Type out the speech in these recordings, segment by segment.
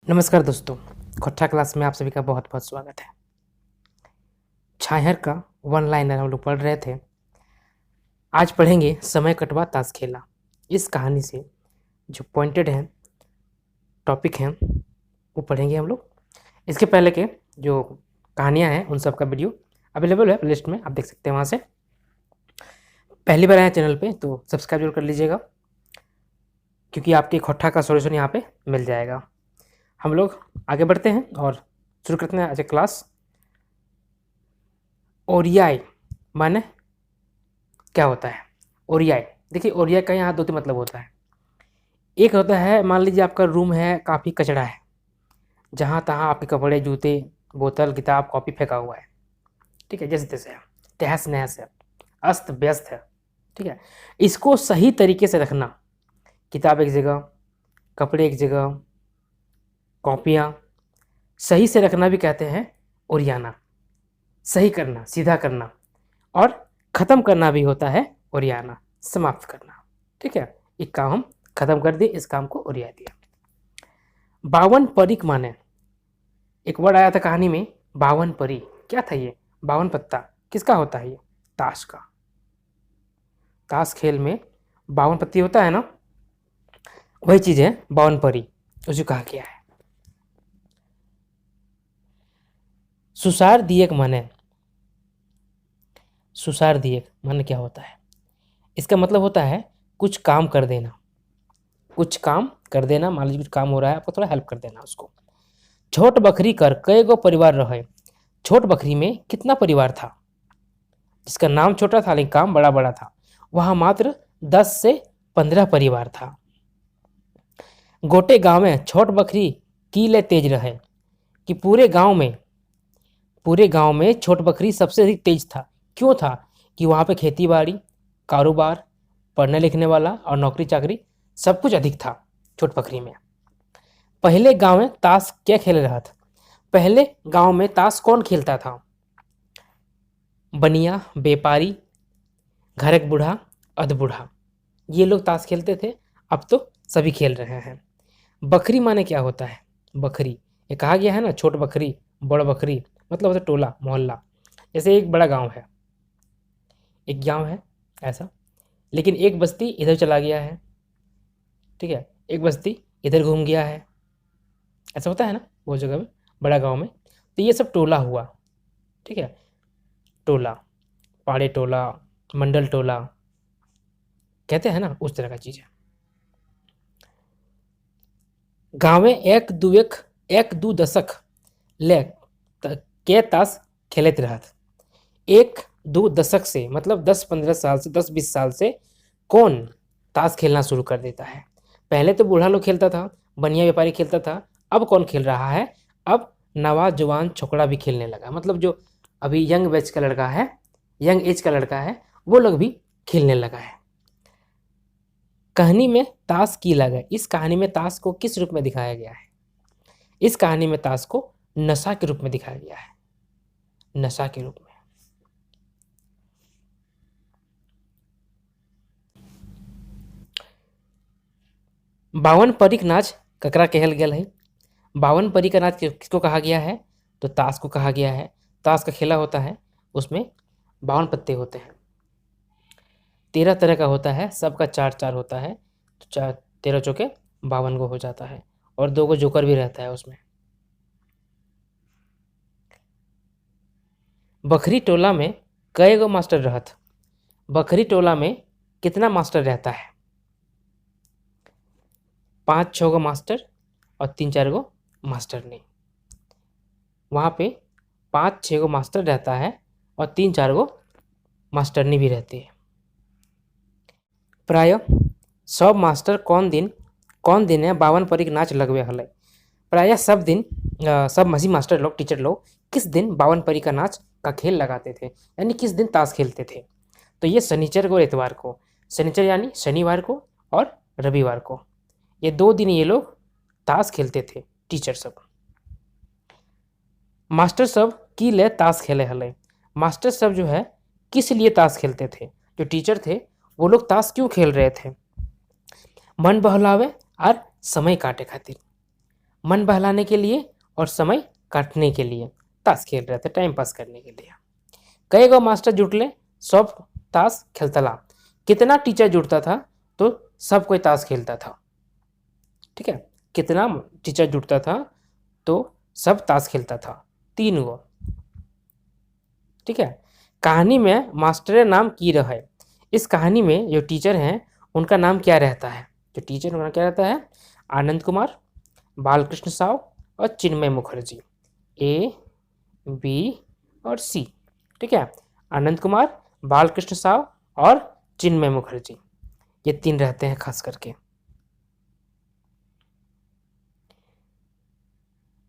नमस्कार दोस्तों, कक्षा क्लास में आप सभी का बहुत बहुत स्वागत है। छाहर का वन लाइनर हम लोग पढ़ रहे थे। आज पढ़ेंगे समय कटवा ताश खेला। इस कहानी से जो पॉइंटेड हैं, टॉपिक हैं, वो पढ़ेंगे हम लोग। इसके पहले के जो कहानियाँ हैं उन सब का वीडियो अवेलेबल है प्लेलिस्ट में, आप देख सकते हैं वहाँ से। पहली बार आए चैनल पे तो सब्सक्राइब जरूर कर लीजिएगा, क्योंकि आपके कक्षा का सॉल्यूशन यहाँ पे मिल जाएगा। हम लोग आगे बढ़ते हैं और शुरू करते हैं आज क्लास। ओरियाई माने क्या होता है? ओरियाई, देखिए ओरियाई का यहाँ दो तीन मतलब होता है। एक होता है, मान लीजिए आपका रूम है, काफ़ी कचरा है, जहाँ तहाँ आपके कपड़े, जूते, बोतल, किताब, कॉपी फेंका हुआ है। ठीक है, जैसे तैसे है, तहस नहस है, अस्त व्यस्त है। ठीक है, इसको सही तरीके से रखना, किताब एक जगह, कपड़े एक जगह, कॉपियाँ सही से रखना भी कहते हैं ओरियाना। सही करना, सीधा करना, और ख़त्म करना भी होता है ओरियाना, समाप्त करना। ठीक है, एक काम हम खत्म कर दिए, इस काम को ओरिया दिया। 52 परिक माने, एक वर्ड आया था कहानी में, 52 परी। क्या था ये? 52 पत्ता किसका होता है? ये ताश का। ताश खेल में 52 पत्ती होता है ना, वही चीज़ है 52 परी, उसे कहा गया है। सुसार दिएक माने, सुसार दिएक माने क्या होता है? इसका मतलब होता है कुछ काम कर देना, कुछ काम कर देना। मान लीजिए कुछ काम हो रहा है, आपको थोड़ा हेल्प कर देना उसको। छोट बखरी कर कई गो परिवार रहे। छोट बखरी में कितना परिवार था? जिसका नाम छोटा था लेकिन काम बड़ा बड़ा था, वहां मात्र 10 से 15 परिवार था। गोटे गांव में छोट बखरी की ले तेज रहे, कि पूरे गांव में छोट बखरी सबसे अधिक तेज था। क्यों था? कि वहां पे खेती बाड़ी, कारोबार, पढ़ने लिखने वाला और नौकरी चाकरी सब कुछ अधिक था छोट बखरी में। पहले गांव में ताश क्या खेल रहा था? पहले गांव में ताश कौन खेलता था? बनिया, व्यापारी, घर एक बूढ़ा, अध बूढ़ा, ये लोग ताश खेलते थे। अब तो सभी खेल रहे हैं। बकरी माने क्या होता है? बकरी, ये कहा गया है ना, छोट बकरी, बड़ बकरी, मतलब होता है टोला मोहल्ला। जैसे एक बड़ा गांव है, एक गांव है ऐसा, लेकिन एक बस्ती इधर चला गया है। ठीक है, एक बस्ती इधर घूम गया है, ऐसा होता है ना वो जगह में, बड़ा गांव में। तो ये सब टोला हुआ। ठीक है, टोला, पाड़े टोला, मंडल टोला कहते हैं ना, उस तरह का चीज़ है। गाँव में एक दू दशक ले के ताश खेलत रहत। 1-2 दशक से मतलब 10-15 साल से, 10-20 साल से कौन ताश खेलना शुरू कर देता है? पहले तो बूढ़ा लोग खेलता था, बनिया व्यापारी खेलता था। अब कौन खेल रहा है? अब नवाजवान छोकरा भी खेलने लगा, मतलब जो अभी यंग बैच का लड़का है, यंग एज का लड़का है, वो लोग भी खेलने लगा है। कहानी में ताश की लगा, इस कहानी में ताश को किस रूप में दिखाया गया है? इस कहानी में ताश को नशा के रूप में दिखाया गया है, नशा के रूप में। बावन परिक नाच ककरा कहल गेल है? 52 परी का नाच किसको कहा गया है? तो ताश को कहा गया है। ताश का खेला होता है, उसमें 52 पत्ते होते हैं, 13 तरह का होता है, सबका 4-4 होता है, तो 13 चौके 52 को हो जाता है, और 2 को जोकर भी रहता है उसमें। बखरी टोला में कई गो मास्टर रहत? बखरी टोला में कितना मास्टर रहता है? 5-6 गो मास्टर और 3-4 गो मास्टर नहीं। वहाँ पे 5-6 गो मास्टर रहता है और 3-4 गो मास्टरनी भी रहती है। प्राय सब मास्टर कौन दिन है 52 परिक नाच लगवे हल? प्रायः सब मसीह मास्टर लोग, टीचर लोग किस दिन 52 परी का नाच का खेल लगाते थे, यानी किस दिन ताश खेलते थे? तो ये शनिचर को और इतवार को, शनिचर यानी शनिवार को और रविवार को, ये 2 दिन ये लोग ताश खेलते थे टीचर सब। मास्टर सब की ले ताश खेले हले? मास्टर सब जो है किस लिए ताश खेलते थे? जो टीचर थे वो लोग ताश क्यों खेल रहे थे? मन बहलावे और समय काटे खातिर। मन बहलाने के लिए और समय काटने के लिए ताश खेल रहे थे, टाइम पास करने के लिए। कई गो मास्टर जुटले, सब ताश खेलतला। कितना टीचर जुटता था तो सब कोई ताश खेलता था। ठीक है, कितना टीचर जुटता था तो सब ताश खेलता था, 3 गो। ठीक है, कहानी में मास्टर नाम की रहे। इस कहानी में जो टीचर हैं उनका नाम क्या रहता है? जो टीचर उनका क्या रहता है? आनंद कुमार, बालकृष्ण साव और चिन्मय मुखर्जी। ए, बी और सी। ठीक है, आनंद कुमार, बालकृष्ण साव और चिन्मय मुखर्जी, ये 3 रहते हैं खास करके।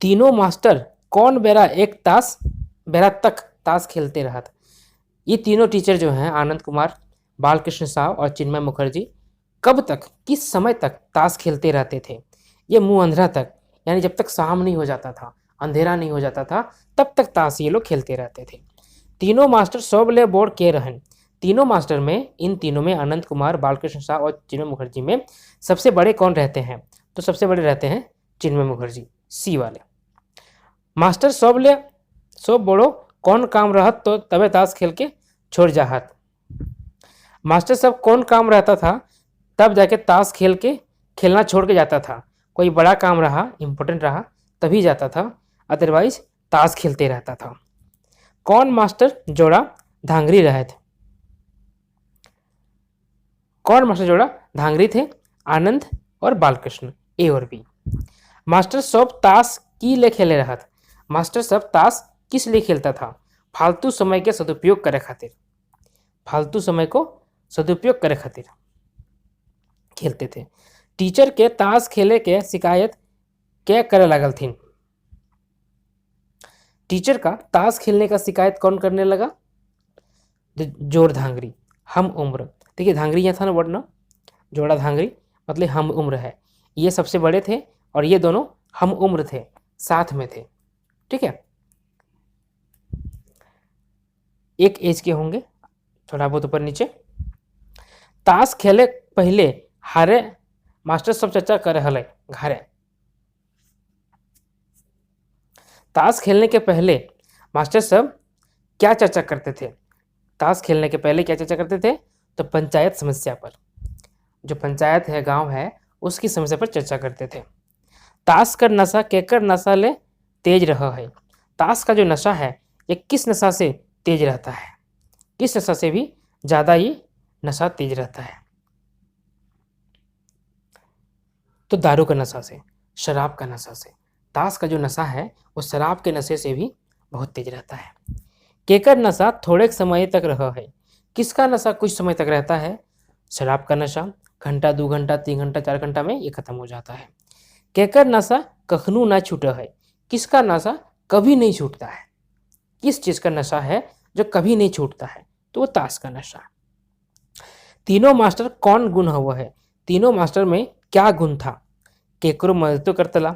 तीनों मास्टर कौन बेरा तक ताश खेलते रहा था। ये तीनों टीचर जो हैं, आनंद कुमार, बालकृष्ण साव और चिन्मय मुखर्जी, कब तक, किस समय तक ताश खेलते रहते थे? ये मुंह अंधेरा तक, यानी जब तक शाम नहीं हो जाता था, अंधेरा नहीं हो जाता था, तब तक ताश ये लोग खेलते रहते थे। तीनों मास्टर सबले बोर्ड के रहन। तीनों मास्टर में, इन तीनों में, आनंद कुमार, बालकृष्ण साव और चिन्मय मुखर्जी में सबसे बड़े कौन रहते हैं? तो सबसे बड़े रहते हैं चिन्मय मुखर्जी, सी वाले। मास्टर सब बोलो कौन काम रहत तो तबे ताश खेल के छोड़ जाहत। मास्टर सब कौन काम रहता था तब जाके ताश खेलना छोड़ के जाता था। कोई बड़ा काम रहा, इंपॉर्टेंट रहा, तभी जाता था, अदरवाइज ताश खेलते रहता था। कौन मास्टर जोड़ा धांगरी रहे थे? कौन मास्टर जोड़ा धांगरी थे? आनंद और बालकृष्ण, ए और बी। मास्टर सब ताश की ले खेले रहा था। मास्टर सब ताश किस लिए खेलता था? फालतू समय के सदुपयोग करे खातिर। फालतू समय को सदुपयोग करे खातिर खेलते थे। टीचर के ताश खेले के शिकायत क्या करे लगल थी? टीचर का ताश खेलने का शिकायत कौन करने लगा? जोड़ धांगरी, हम उम्र। देखिए धांगरी यहाँ था ना वर्ड ना, जोड़ा धांगरी मतलब हम उम्र है। ये सबसे बड़े थे और ये दोनों हम उम्र थे, साथ में थे। ठीक है, एक एज के होंगे, थोड़ा बहुत ऊपर नीचे। ताश खेले पहले हारे मास्टर सब चर्चा करे हले घरे। ताश खेलने के पहले मास्टर सब क्या चर्चा करते थे? ताश खेलने के पहले क्या चर्चा करते थे? तो पंचायत समस्या पर, जो पंचायत है, गांव है, उसकी समस्या पर चर्चा करते थे। ताश का नशा केकर नशा ले तेज रहा है? ताश का जो नशा है ये किस नशा से तेज रहता है? किस नशा से भी ज़्यादा ये नशा तेज रहता है? तो दारू का नशा से, शराब का नशा से। ताश का जो नशा है वो शराब के नशे से भी बहुत तेज रहता है। केकर नशा थोड़े समय तक रहा है? किसका नशा कुछ समय तक रहता है? शराब का नशा घंटा, 2 घंटा, 3 घंटा, 4 घंटा में ये खत्म हो जाता है। केकर नशा कखनू ना छूटा है? किसका नशा कभी नहीं छूटता है? किस चीज़ का नशा है जो कभी नहीं छूटता है? तो वो ताश का नशा। तीनों मास्टर कौन गुण हुआ है? तीनों मास्टर में क्या गुण था? केकरो मदद तो करतला,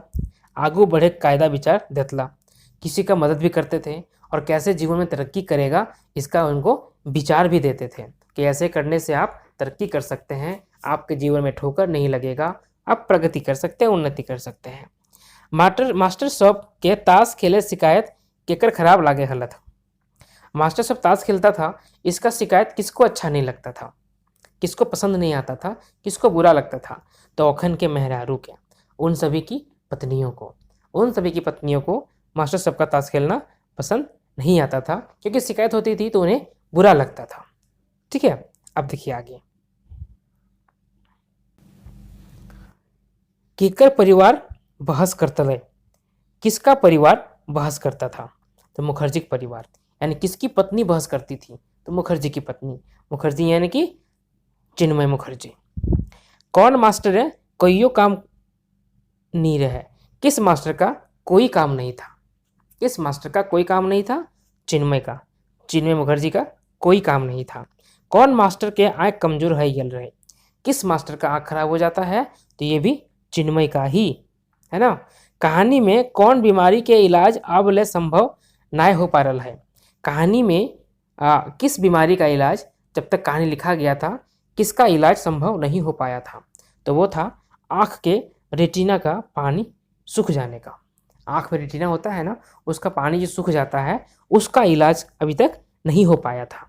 आगू बढ़े कायदा विचार देतला, किसी का मदद भी करते थे और कैसे जीवन में तरक्की करेगा इसका उनको विचार भी देते थे कि ऐसे करने से आप तरक्की कर सकते हैं, आपके जीवन में ठोकर नहीं लगेगा, आप प्रगति कर सकते हैं, उन्नति कर सकते हैं। मास्टर सब के ताश खेले शिकायत केकर खराब लागे हलत। मास्टर सब ताश खेलता था, इसका शिकायत किसको अच्छा नहीं लगता था, किसको पसंद नहीं आता था, किसको बुरा लगता था? तो ओखन के मेहरारू के, उन सभी की पत्नियों को मास्टर सबका ताश खेलना पसंद नहीं आता था, क्योंकि शिकायत होती थी तो उन्हें बुरा लगता था। ठीक है, अब देखिए आगे। केकर परिवार बहस करता है? किसका परिवार बहस करता था? तो मुखर्जी का परिवार। यानी किसकी पत्नी बहस करती थी? तो मुखर्जी की पत्नी। मुखर्जी यानी कि चिन्मय मुखर्जी। कौन मास्टर है कोई काम नहीं रहे? किस मास्टर का कोई काम नहीं था? किस मास्टर का कोई काम नहीं था? चिन्मय मुखर्जी का कोई काम नहीं था। कौन मास्टर के आँख कमजोर है गल रहे? किस मास्टर का आँख खराब हो जाता है? तो ये भी चिन्मय का ही है ना। कहानी में कौन बीमारी के इलाज अब ले संभव ना हो पा रहा है? कहानी में किस बीमारी का इलाज जब तक कहानी लिखा गया था किसका इलाज संभव नहीं हो पाया था? तो वो था आँख के रेटिना का पानी सूख जाने का। आँख में रेटिना होता है ना, उसका पानी जो सूख जाता है, उसका इलाज अभी तक नहीं हो पाया था।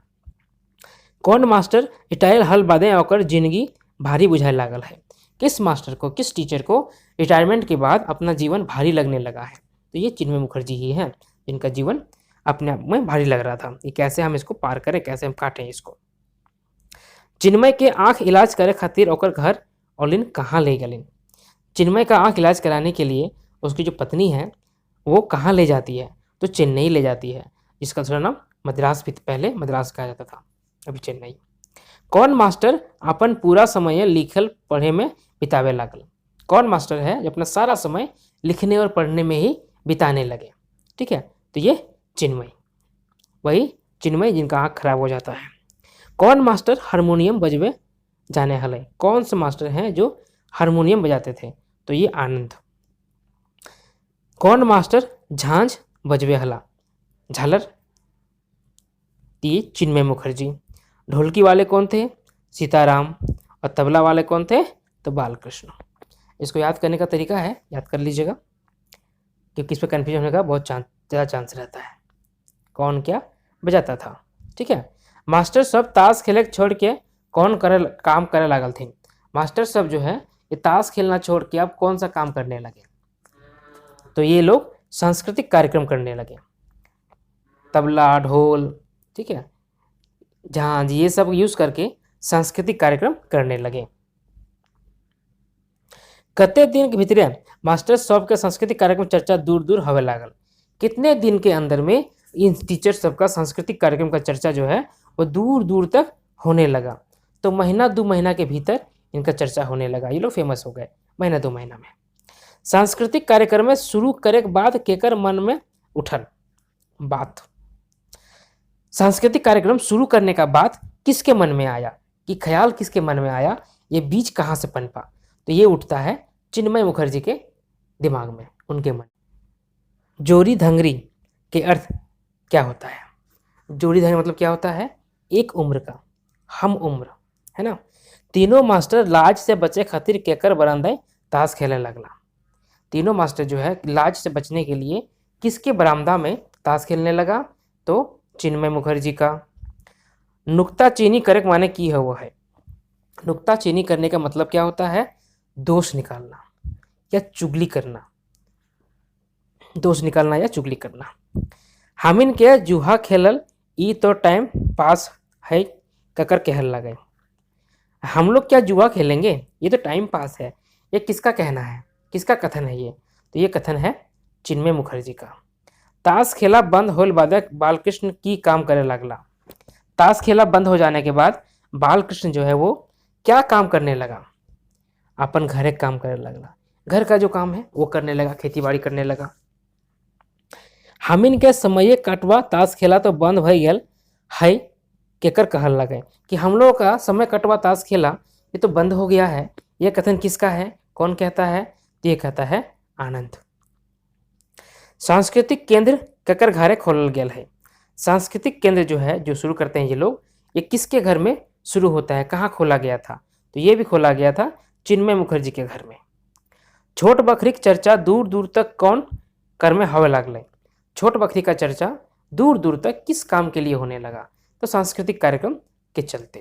कौन मास्टर रिटायर हल बादे होकर जिंदगी भारी बुझाए लागल है? किस मास्टर को, किस टीचर को रिटायरमेंट के बाद अपना जीवन भारी लगने लगा है? तो ये चिन्मय मुखर्जी ही हैं, जिनका जीवन अपने आप में भारी लग रहा था। ये कैसे हम इसको पार करें, कैसे हम काटें इसको। चिन्मय के आँख इलाज करे खातिर ओकर घर ऑलिन कहाँ ले गलिन? चिन्मय का आँख इलाज कराने के लिए उसकी जो पत्नी है वो कहाँ ले जाती है? तो चेन्नई ले जाती है, जिसका दूसरा नाम मद्रास भी, पहले मद्रास कहा जाता था, अभी चेन्नई। कौन मास्टर अपन पूरा समय लिखल पढ़े में बितावे लागल? कौन मास्टर है जो अपना सारा समय लिखने और पढ़ने में ही बिताने लगे? ठीक है, तो ये चिन्मय, वही चिन्मय जिनका आँख खराब हो जाता है। कौन मास्टर हारमोनियम बजवे जाने हले? कौन से मास्टर हैं जो हारमोनियम बजाते थे? तो ये आनंद। कौन मास्टर झांझ बजवे हला? झालर, ये चिन्मय मुखर्जी। ढोलकी वाले कौन थे? सीताराम। और तबला वाले कौन थे? तो बालकृष्ण। इसको याद करने का तरीका है, याद कर लीजिएगा, क्योंकि इस पर कन्फ्यूजन होने का बहुत ज़्यादा चांस रहता है। कौन क्या बजाता था? ठीक है। मास्टर सब ताश खेले छोड़ के कौन काम करे लागल थे? मास्टर सब जो है ये ताश खेलना छोड़ के अब कौन सा काम करने लगे? तो ये लोग सांस्कृतिक कार्यक्रम करने लगे। तबला, ढोल, ठीक है, झांझ, ये सब यूज करके सांस्कृतिक कार्यक्रम करने लगे। कते दिन के भीतर मास्टर सब के सांस्कृतिक कार्यक्रम चर्चा दूर दूर हवे लागल? कितने दिन के अंदर में इन टीचर सबका सांस्कृतिक कार्यक्रम का चर्चा जो है वो दूर दूर तक होने लगा? तो महीना 2 महीना के भीतर इनका चर्चा होने लगा, ये लोग फेमस हो गए महीना 2 महीना में। सांस्कृतिक कार्यक्रम में शुरू करे के बाद केकर मन में उठल बात? सांस्कृतिक कार्यक्रम शुरू करने का बाद किसके मन में आया, कि ख्याल किसके मन में आया, ये बीज कहाँ से पनपा? तो ये उठता है चिन्मय मुखर्जी के दिमाग में, उनके मन। जोड़ी धंगरी के अर्थ क्या होता है? जोड़ी धंगरी मतलब क्या होता है? एक उम्र का, हम उम्र, है ना। तीनों मास्टर लाज से बचे खातिर केकर बरामदा ताश खेलने लगला? तीनों मास्टर जो है लाज से बचने के लिए किसके बरामदा में ताश खेलने लगा? तो चिन्मय मुखर्जी का। नुक्ताचीनी करे माने की है वो है? नुक्ताचीनी करने का मतलब क्या होता है? दोष निकालना या चुगली करना, दोष निकालना या चुगली करना। हामिन के जुहा खेलल ई तो टाइम पास है ककर कहल लगे? हम लोग क्या जुआ खेलेंगे, ये तो टाइम पास है, ये किसका कहना है, किसका कथन है ये? तो ये कथन है चिन्मय मुखर्जी का। ताश खेला बंद होल बाद बालकृष्ण की काम करे लगला? ताश खेला बंद हो जाने के बाद बालकृष्ण जो है वो क्या काम करने लगा? अपन घरे काम करने लगला, घर का जो काम है वो करने लगा, खेती बाड़ी करने लगा। हमिन के समय कटवा ताश खेला तो बंद भई गेल है केकर कहल लगे? कि हम लोग का समय कटवा ताश खेला ये तो बंद हो गया है, ये कथन किसका है, कौन कहता है? तो ये कहता है आनंद। सांस्कृतिक केंद्र केकर घरे खोलल गेल है? सांस्कृतिक केंद्र जो है, जो शुरू करते हैं ये लोग, ये किसके घर में शुरू होता है, कहाँ खोला गया था? तो ये भी खोला गया था चिन्मय मुखर्जी के घर में। छोट बकरी की चर्चा दूर दूर तक कौन कर में हवे लागले? छोट बकरी का चर्चा दूर दूर तक किस काम के लिए होने लगा? तो सांस्कृतिक कार्यक्रम के चलते।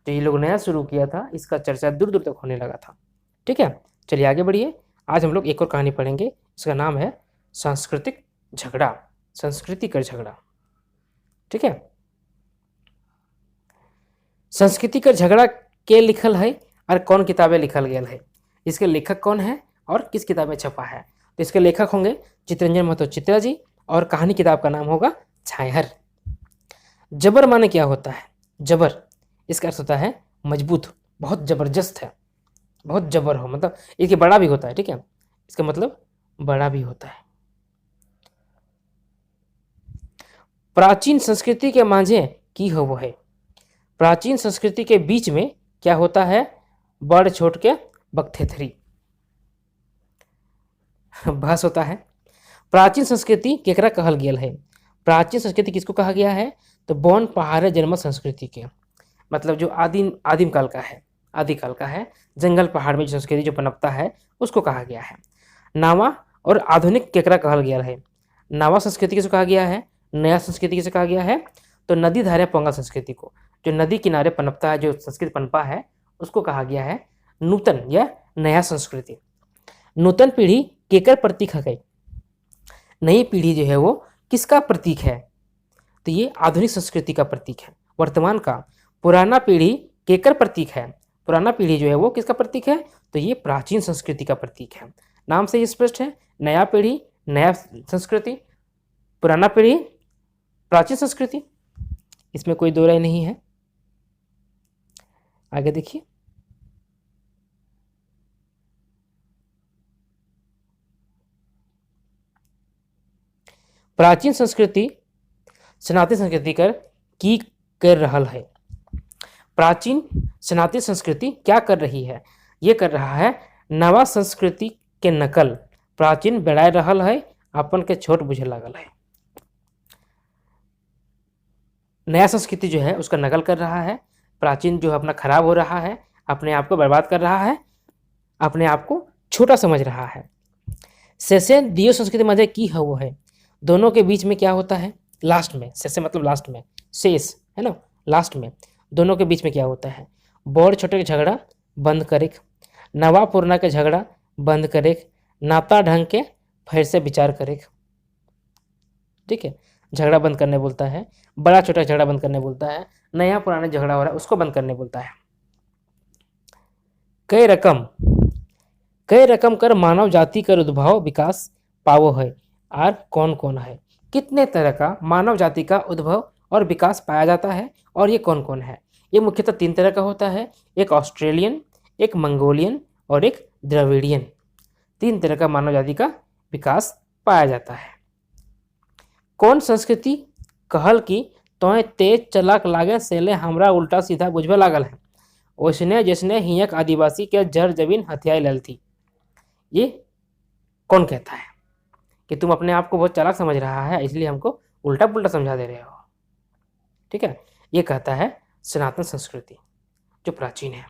जो ये लोग नया शुरू किया था इसका चर्चा दूर दूर तक होने लगा था। ठीक है, चलिए आगे बढ़िए। आज हम लोग एक और कहानी पढ़ेंगे, इसका नाम है सांस्कृतिक झगड़ा, संस्कृति का झगड़ा। ठीक है, संस्कृति का झगड़ा के लिखल है और कौन किताबें लिखल गया है, इसके लेखक कौन है और किस किताब में छपा है? तो इसके लेखक होंगे चितरंजन महतो चित्रा जी और कहानी किताब का नाम होगा छायहर। जबर माने क्या होता है? जबर, इसका अर्थ होता है मजबूत, बहुत जबरदस्त है, बहुत जबर हो, मतलब इसके बड़ा भी होता है। ठीक है, इसका मतलब बड़ा भी होता है। प्राचीन संस्कृति के मांझे की हो वो है? प्राचीन संस्कृति के बीच में क्या होता है? बड़ छोट के बकथेथरी बहस होता है। प्राचीन संस्कृति केकरा कहल गेल है? प्राचीन संस्कृति किसको कहा गया है? तो बौन पहाड़ जन्म संस्कृति के, मतलब जो आदिम काल का है, आदिकाल का है, जंगल पहाड़ में जो संस्कृति जो पनपता है उसको कहा गया है। नावा और आधुनिक केकरा कहल गया है। नवा संस्कृति किसे कहा गया है, नया संस्कृति किसे कहा गया है, तो नदी धारे पंगल संस्कृति को, जो नदी किनारे पनपता है, जो संस्कृति पनपा है, उसको कहा गया है नूतन या नया संस्कृति। नूतन पीढ़ी केकर प्रतीक है, नई पीढ़ी जो है वो किसका प्रतीक है, तो ये आधुनिक संस्कृति का प्रतीक है। वर्तमान का पुराना पीढ़ी केकर प्रतीक है, पुराना पीढ़ी जो है वो किसका प्रतीक है, तो ये प्राचीन संस्कृति का प्रतीक है। नाम से ही स्पष्ट है, नया पीढ़ी नया संस्कृति, पुराना पीढ़ी प्राचीन संस्कृति, इसमें कोई दो राय नहीं है। आगे देखिए, प्राचीन संस्कृति सनातन संस्कृति कर रहल है। प्राचीन सनातन संस्कृति क्या कर रही है, ये कर रहा है नवा संस्कृति के नकल। प्राचीन बढ़ाए रहल है, अपन के छोट बुझे लागल है। नया संस्कृति जो है उसका नकल कर रहा है, प्राचीन जो है अपना खराब हो रहा है, अपने आप को बर्बाद कर रहा है, अपने आप को छोटा समझ रहा है। शेषे दियो संस्कृति मजे की है वो है, दोनों के बीच में क्या होता है, लास्ट में, शेषे मतलब लास्ट में, शेष है ना, लास्ट में दोनों के बीच में क्या होता है, बड़ छोटे के झगड़ा बंद करे, नवा पुराना के झगड़ा बंद करे, नाता ढंग के फिर से विचार करे। ठीक है, झगड़ा बंद करने बोलता है, बड़ा छोटा झगड़ा बंद करने बोलता है, नया पुराना झगड़ा हो रहा है उसको बंद करने बोलता है। कई रकम कर मानव जाति कर उद्भव विकास पावो है, और कौन कौन है, कितने तरह का मानव जाति का उद्भव और विकास पाया जाता है, और ये कौन कौन है। ये मुख्यतः 3 तरह का होता है, एक ऑस्ट्रेलियन, एक मंगोलियन और एक द्रविडियन। 3 तरह का मानव जाति का विकास पाया जाता है। कौन संस्कृति कहल कि तोय तेज चलाक लागे सेले हमरा उल्टा सीधा बुझबे लागल है, ओसने जैसने हियक आदिवासी के जड़ जमीन हथियाई लल थी। ये कौन कहता है कि तुम अपने आप को बहुत चालाक समझ रहा है, इसलिए हमको उल्टा पुल्टा समझा दे रहे हो। ठीक है, ये कहता है सनातन संस्कृति जो प्राचीन है।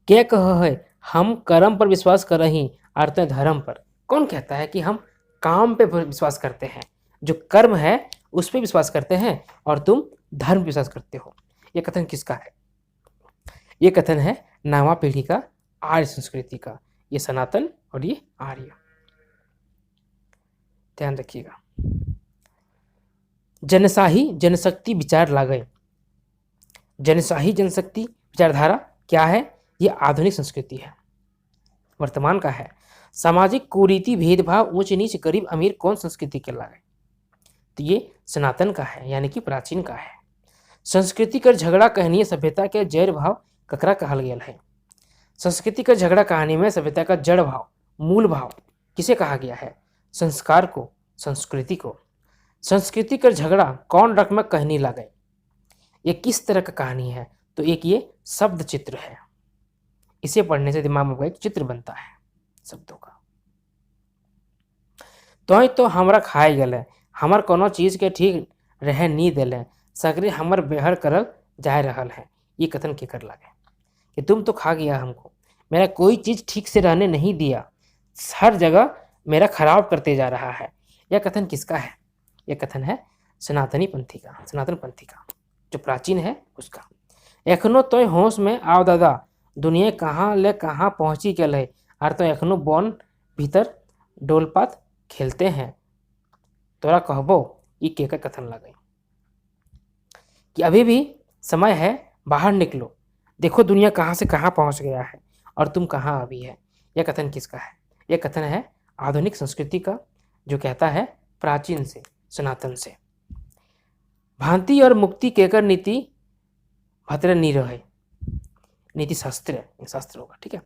क्या कह है हम कर्म पर विश्वास कर रही अर्थ धर्म पर, कौन कहता है कि हम काम पे विश्वास करते हैं, जो कर्म है उस पर विश्वास करते हैं, और तुम धर्म पे विश्वास करते हो। ये कथन किसका है, ये कथन है नवा पीढ़ी का, आर्य संस्कृति का। ये सनातन और ये आर्य, ध्यान रखिएगा। जनशाही जनशक्ति विचार लागे, जनशाही जनशक्ति विचारधारा क्या है, ये आधुनिक संस्कृति है। वर्तमान का है सामाजिक कुरीति भेदभाव ऊंच नीच गरीब अमीर कौन संस्कृति के लागे, तो ये सनातन का है, यानी कि प्राचीन का है। संस्कृति कर झगड़ा कहनीय सभ्यता के जड़ भाव ककरा कहल गया है। संस्कृति का झगड़ा कहानी में सभ्यता का जड़ भाव, मूल भाव किसे कहा गया है, संस्कार को, संस्कृति को। संस्कृति का झगड़ा कौन रकम कहनी लागे, ये किस तरह का कहानी है, तो एक ये शब्द चित्र है। इसे पढ़ने से दिमाग में एक चित्र बनता है शब्दों का। तो हमरा खाए गए, हमर कोनो चीज के ठीक रहे नी दिले, सगरे हमर बेहर करल जाए रहल है। ये कथन के कर लागे कि तुम तो खा गया हमको, मेरा कोई चीज ठीक से रहने नहीं दिया, हर जगह मेरा खराब करते जा रहा है। यह कथन किसका है, यह कथन है सनातनी पंथी का, सनातन पंथी का जो प्राचीन है उसका। एखनो तो होश में आओ दादा, दुनिया कहाँ ले कहाँ पहुँची गल है, और तो एखनो बन भीतर डोलपात खेलते हैं। तोरा कहबो ये केकर कथन लगे कि अभी भी समय है, बाहर निकलो, देखो दुनिया कहाँ से कहाँ पहुँच गया है और तुम कहाँ अभी है। यह कथन किसका है, यह कथन है आधुनिक संस्कृति का, जो कहता है प्राचीन से, सनातन से। भांति और मुक्ति केकर नीति भद्र नी रहे, नीति शास्त्र, शास्त्र होगा। ठीक है,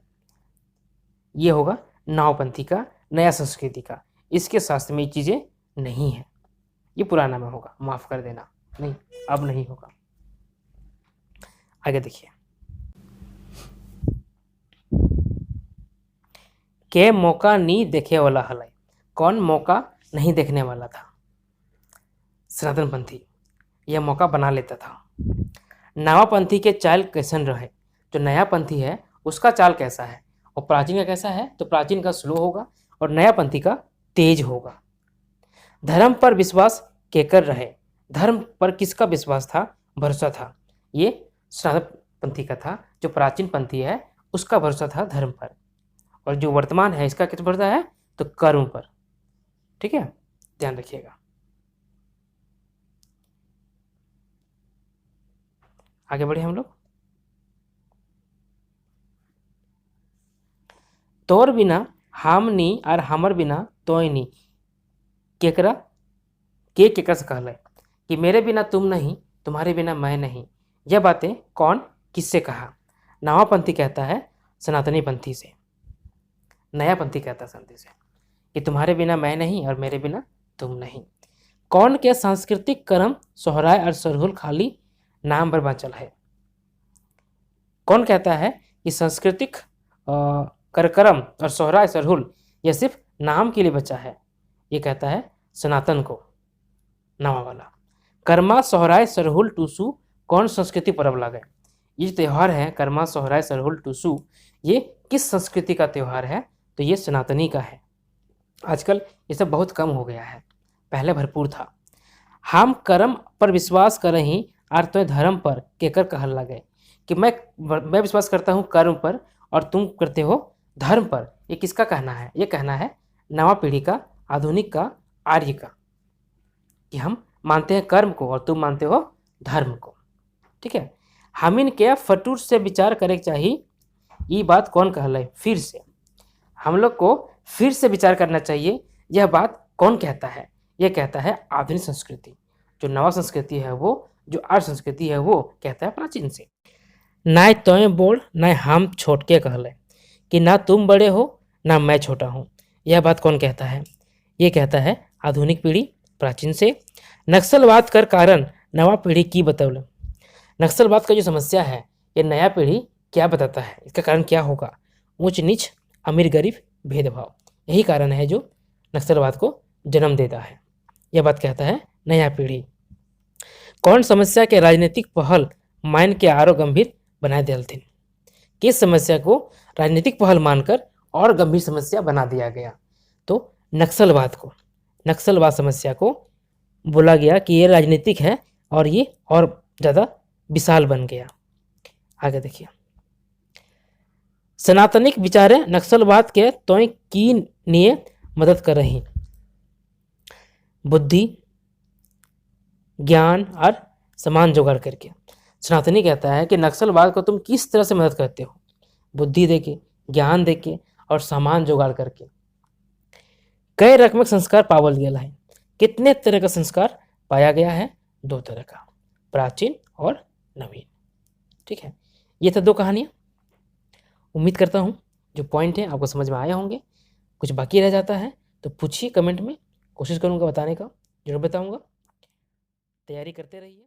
ये होगा नावपंथी का, नया संस्कृति का। इसके शास्त्र में ये चीजें नहीं है, ये पुराना में होगा, माफ कर देना, नहीं अब नहीं होगा। आगे देखिए, के मौका नहीं देखे वाला हल, कौन मौका नहीं देखने वाला था, सनातन पंथी यह मौका बना लेता था। नवा पंथी के चाल कैसन रहे, जो नया पंथी है उसका चाल कैसा है और प्राचीन का कैसा है, तो प्राचीन का स्लो होगा और नया पंथी का तेज होगा। धर्म पर विश्वास केकर रहे, धर्म पर किसका विश्वास था, भरोसा था, ये सनातन पंथी का था। जो प्राचीन पंथी है उसका भरोसा था धर्म पर, और जो वर्तमान है इसका किस भरोसा है, तो कर्म पर। ठीक है, ध्यान रखिएगा। आगे बढ़े हम लोग। तोर बिना हम नी और हमर बिना तोय नी, केकरा के केकर से कहले कि मेरे बिना तुम नहीं, तुम्हारे बिना मैं नहीं। यह बातें कौन किससे कहा, नवा पंथी कहता है सनातनी पंथी से, नया पंथी कहता है सनातनी से कि तुम्हारे बिना मैं नहीं और मेरे बिना तुम नहीं। कौन के सांस्कृतिक कर्म सोहराय और सरहुल खाली नाम पर बांचल है। कौन कहता है कि सांस्कृतिक कार्यक्रम और सोहराय सरहुल यह सिर्फ नाम के लिए बचा है, ये कहता है सनातन को, नवा वाला। कर्मा सोहराय सरहुल टूसू कौन संस्कृति पर्व लागे। ये त्यौहार है कर्मा सोहराय सरहुल टूसू, ये किस संस्कृति का त्यौहार है, तो ये सनातनी का है। आजकल ये सब बहुत कम हो गया है, पहले भरपूर था। हम कर्म पर विश्वास कर रही और तो धर्म पर केकर कहल लगे, कि मैं विश्वास करता हूँ कर्म पर और तुम करते हो धर्म पर। ये किसका कहना है, ये कहना है नवा पीढ़ी का, आधुनिक का, आर्य का, कि हम मानते हैं कर्म को और तुम मानते हो धर्म को। ठीक है, हम इनके फटूर से विचार करे चाहिए, ये बात कौन कहला है, फिर से हम लोग को फिर से विचार करना चाहिए। यह बात कौन कहता है, यह कहता है आधुनिक संस्कृति। जो नवा संस्कृति है वो, जो आर्य संस्कृति है वो कहता है प्राचीन से। ना तोय बोल ना हम छोट के कहले, कि ना तुम बड़े हो ना मैं छोटा हूँ। यह बात कौन कहता है, ये कहता है आधुनिक पीढ़ी प्राचीन से। नक्सलवाद कर कारण नवा पीढ़ी की बतौल। नक्सलवाद का जो समस्या है ये नया पीढ़ी क्या बताता है, इसका कारण क्या होगा, ऊंच नीच, अमीर गरीब, भेदभाव, यही कारण है जो नक्सलवाद को जन्म देता है। यह बात कहता है नया पीढ़ी। कौन समस्या के राजनीतिक पहल मान के आरो गंभीर बना दिलथिन, किस समस्या को राजनीतिक पहल मानकर और गंभीर समस्या बना दिया गया, तो नक्सलवाद को, नक्सलवाद समस्या को बोला गया कि ये राजनीतिक है और ये और ज़्यादा विशाल बन गया। आगे देखिए, सनातनिक विचारे नक्सलवाद के तोय की लिए मदद कर रही, बुद्धि, ज्ञान और सामान जुगाड़ करके। सनातनी कहता है कि नक्सलवाद को तुम किस तरह से मदद करते हो, बुद्धि देके, ज्ञान देके और सामान जुगाड़ करके। कई रकम संस्कार पावल गया है, कितने तरह का संस्कार पाया गया है, 2 तरह का, प्राचीन और नवीन। ठीक है, ये था 2 कहानियाँ। उम्मीद करता हूँ जो पॉइंट है आपको समझ में आए होंगे। कुछ बाकी रह जाता है तो पूछिए कमेंट में, कोशिश करूँगा बताने का, जरूर बताऊँगा। तैयारी करते रहिए।